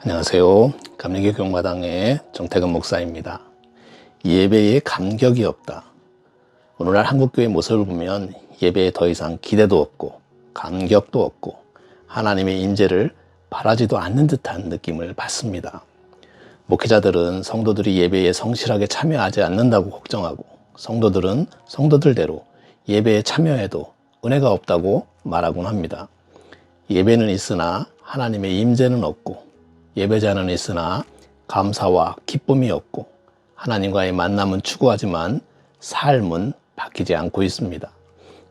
안녕하세요. 감리교 교마당의 정태근 목사입니다. 예배에 감격이 없다. 오늘날 한국교회 모습을 보면 예배에 더 이상 기대도 없고 감격도 없고 하나님의 임재를 바라지도 않는 듯한 느낌을 받습니다. 목회자들은 성도들이 예배에 성실하게 참여하지 않는다고 걱정하고, 성도들은 성도들대로 예배에 참여해도 은혜가 없다고 말하곤 합니다. 예배는 있으나 하나님의 임재는 없고, 예배자는 있으나 감사와 기쁨이 없고, 하나님과의 만남은 추구하지만 삶은 바뀌지 않고 있습니다.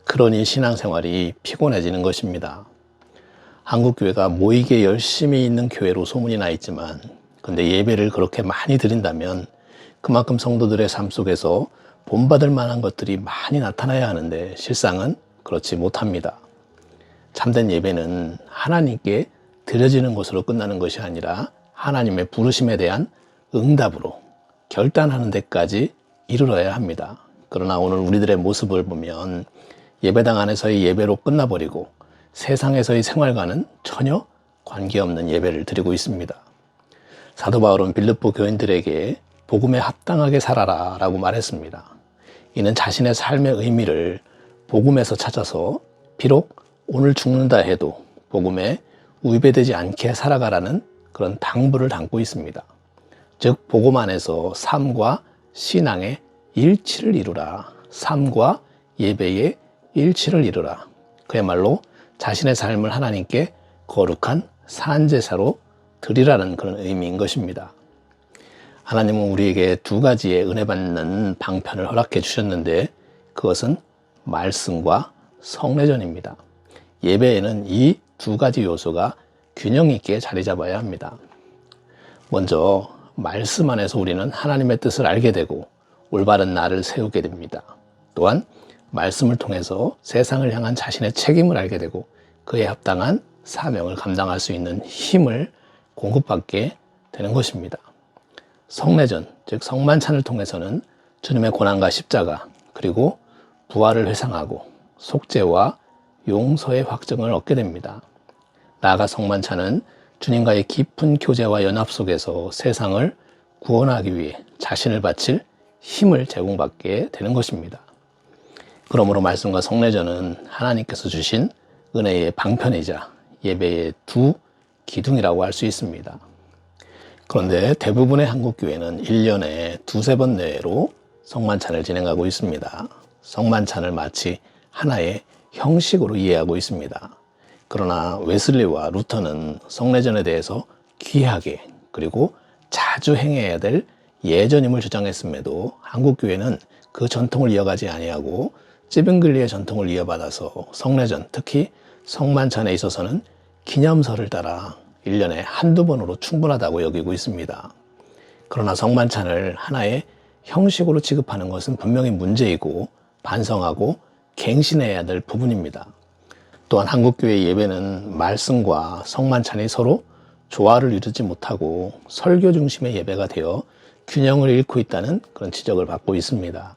그러니 신앙생활이 피곤해지는 것입니다. 한국교회가 모이게 열심히 있는 교회로 소문이 나 있지만, 근데 예배를 그렇게 많이 드린다면 그만큼 성도들의 삶 속에서 본받을 만한 것들이 많이 나타나야 하는데 실상은 그렇지 못합니다. 참된 예배는 하나님께 드려지는 것으로 끝나는 것이 아니라 하나님의 부르심에 대한 응답으로 결단하는 데까지 이르러야 합니다. 그러나 오늘 우리들의 모습을 보면 예배당 안에서의 예배로 끝나버리고 세상에서의 생활과는 전혀 관계없는 예배를 드리고 있습니다. 사도 바울은 빌립보 교인들에게 복음에 합당하게 살아라 라고 말했습니다. 이는 자신의 삶의 의미를 복음에서 찾아서 비록 오늘 죽는다 해도 복음에 위배되지 않게 살아가라는 그런 당부를 담고 있습니다. 즉 복음 안에서 삶과 신앙의 일치를 이루라. 삶과 예배의 일치를 이루라. 그야말로 자신의 삶을 하나님께 거룩한 산제사로 드리라는 그런 의미인 것입니다. 하나님은 우리에게 두 가지의 은혜 받는 방편을 허락해 주셨는데 그것은 말씀과 성례전입니다. 예배에는 이 두 가지 요소가 균형 있게 자리 잡아야 합니다. 먼저 말씀 안에서 우리는 하나님의 뜻을 알게 되고 올바른 날을 세우게 됩니다. 또한 말씀을 통해서 세상을 향한 자신의 책임을 알게 되고 그에 합당한 사명을 감당할 수 있는 힘을 공급받게 되는 것입니다. 성례전, 즉 성만찬을 통해서는 주님의 고난과 십자가 그리고 부활을 회상하고 속죄와 용서의 확증을 얻게 됩니다. 나아가 성만찬은 주님과의 깊은 교제와 연합 속에서 세상을 구원하기 위해 자신을 바칠 힘을 제공받게 되는 것입니다. 그러므로 말씀과 성례전은 하나님께서 주신 은혜의 방편이자 예배의 두 기둥이라고 할 수 있습니다. 그런데 대부분의 한국교회는 1년에 두세 번 내외로 성만찬을 진행하고 있습니다. 성만찬을 마치 하나의 형식으로 이해하고 있습니다. 그러나 웨슬리와 루터는 성례전에 대해서 귀하게 그리고 자주 행해야 될 예전임을 주장했음에도 한국교회는 그 전통을 이어가지 아니하고 찌빙글리의 전통을 이어받아서 성례전, 특히 성만찬에 있어서는 기념설을 따라 1년에 한두 번으로 충분하다고 여기고 있습니다. 그러나 성만찬을 하나의 형식으로 취급하는 것은 분명히 문제이고 반성하고 갱신해야 될 부분입니다. 또한 한국교회 예배는 말씀과 성만찬이 서로 조화를 이루지 못하고 설교 중심의 예배가 되어 균형을 잃고 있다는 그런 지적을 받고 있습니다.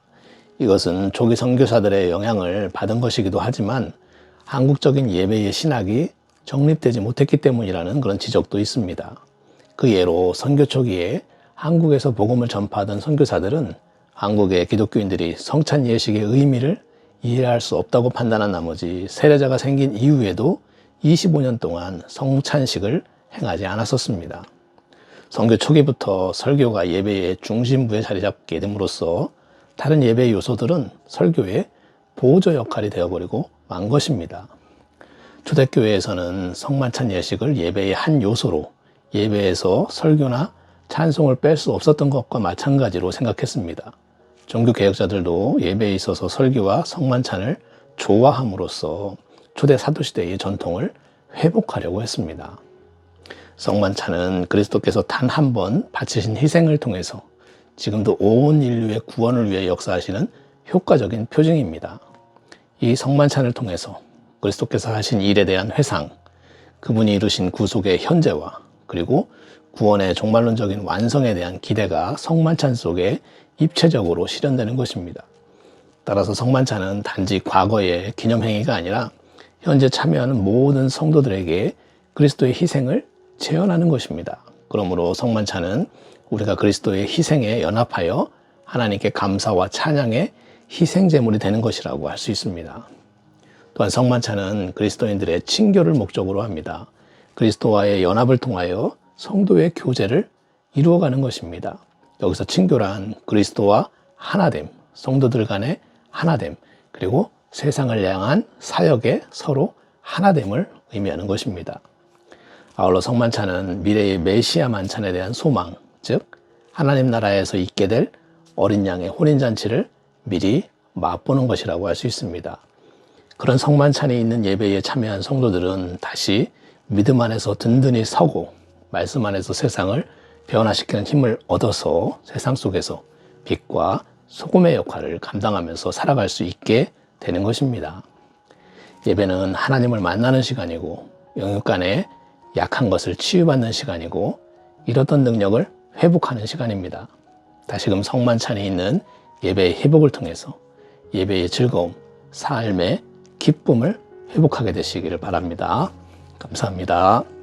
이것은 조기 선교사들의 영향을 받은 것이기도 하지만 한국적인 예배의 신학이 정립되지 못했기 때문이라는 그런 지적도 있습니다. 그 예로 선교 초기에 한국에서 복음을 전파하던 선교사들은 한국의 기독교인들이 성찬 예식의 의미를 이해할 수 없다고 판단한 나머지 세례자가 생긴 이후에도 25년 동안 성찬식을 행하지 않았었습니다. 선교 초기부터 설교가 예배의 중심부에 자리 잡게 됨으로써 다른 예배 요소들은 설교의 보조 역할이 되어버리고 만 것입니다. 초대교회에서는 성만찬 예식을 예배의 한 요소로 예배에서 설교나 찬송을 뺄 수 없었던 것과 마찬가지로 생각했습니다. 종교개혁자들도 예배에 있어서 설교와 성만찬을 조화함으로써 초대 사도시대의 전통을 회복하려고 했습니다. 성만찬은 그리스도께서 단 한 번 바치신 희생을 통해서 지금도 온 인류의 구원을 위해 역사하시는 효과적인 표징입니다. 이 성만찬을 통해서 그리스도께서 하신 일에 대한 회상, 그분이 이루신 구속의 현재와 그리고 구원의 종말론적인 완성에 대한 기대가 성만찬 속에 입체적으로 실현되는 것입니다. 따라서 성만찬은 단지 과거의 기념행위가 아니라 현재 참여하는 모든 성도들에게 그리스도의 희생을 재현하는 것입니다. 그러므로 성만찬은 우리가 그리스도의 희생에 연합하여 하나님께 감사와 찬양의 희생제물이 되는 것이라고 할 수 있습니다. 또한 성만찬은 그리스도인들의 친교를 목적으로 합니다. 그리스도와의 연합을 통하여 성도의 교제를 이루어가는 것입니다. 여기서 친교란 그리스도와 하나됨, 성도들 간의 하나됨, 그리고 세상을 향한 사역의 서로 하나됨을 의미하는 것입니다. 아울러 성만찬은 미래의 메시아 만찬에 대한 소망, 즉 하나님 나라에서 있게 될 어린 양의 혼인잔치를 미리 맛보는 것이라고 할 수 있습니다. 그런 성만찬이 있는 예배에 참여한 성도들은 다시 믿음 안에서 든든히 서고 말씀 안에서 세상을 변화시키는 힘을 얻어서 세상 속에서 빛과 소금의 역할을 감당하면서 살아갈 수 있게 되는 것입니다. 예배는 하나님을 만나는 시간이고 영육 간에 약한 것을 치유받는 시간이고 잃었던 능력을 회복하는 시간입니다. 다시금 성만찬이 있는 예배의 회복을 통해서 예배의 즐거움, 삶의 기쁨을 회복하게 되시기를 바랍니다. 감사합니다.